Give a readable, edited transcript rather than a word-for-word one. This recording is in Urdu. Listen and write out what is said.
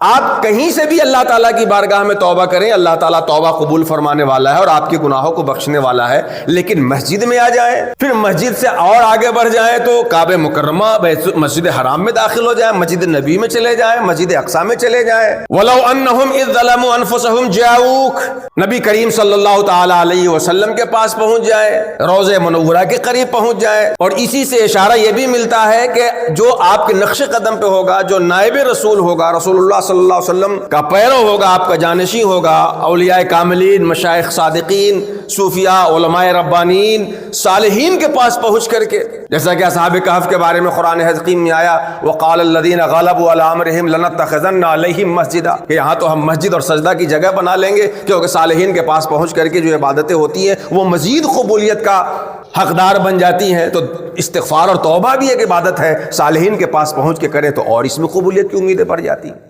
آپ کہیں سے بھی اللہ تعالیٰ کی بارگاہ میں توبہ کریں، اللہ تعالیٰ توبہ قبول فرمانے والا ہے اور آپ کے گناہوں کو بخشنے والا ہے، لیکن مسجد میں آ جائیں، پھر مسجد سے اور آگے بڑھ جائیں تو کعبہ مکرمہ مسجد حرام میں داخل ہو جائیں، مسجد نبی میں چلے جائیں، مسجد اقصی میں چلے جائیں۔ وَلَوْ أَنَّهُمْ إِذْ ظَلَمُوا أَنفُسَهُمْ جَاءُوكَ، نبی کریم صلی اللہ تعالی علیہ وسلم کے پاس پہنچ جائیں، روضہ منورہ کے قریب پہنچ جائیں، اور اسی سے اشارہ یہ بھی ملتا ہے کہ جو آپ کے نقش قدم پہ ہوگا، جو نائب رسول ہوگا، رسول اللہ صلی اللہ علیہ وسلم کا پیرو ہوگا، آپ کا جانشین ہوگا، اولیاء کاملین، مشائخ صادقین، صوفیاء، علماء ربانین، صالحین کے پاس پہنچ کر کے، جیسا کہ اصحاب کہف کے بارے میں قرآن حکیم میں آیا وقال الذین غلبوا علی امرہم لنتخذن علیہم مسجدا، کہ یہاں تو ہم مسجد اور سجدہ کی جگہ بنا لیں گے، کیونکہ صالحین کے پاس پہنچ کر کے جو عبادتیں ہوتی ہیں وہ مزید قبولیت کا حقدار بن جاتی ہیں۔ تو استغفار اور توبہ بھی ایک عبادت ہے، صالحین کے پاس پہنچ کے کریں تو اور اس میں قبولیت کی امیدیں بڑھ جاتی ہیں۔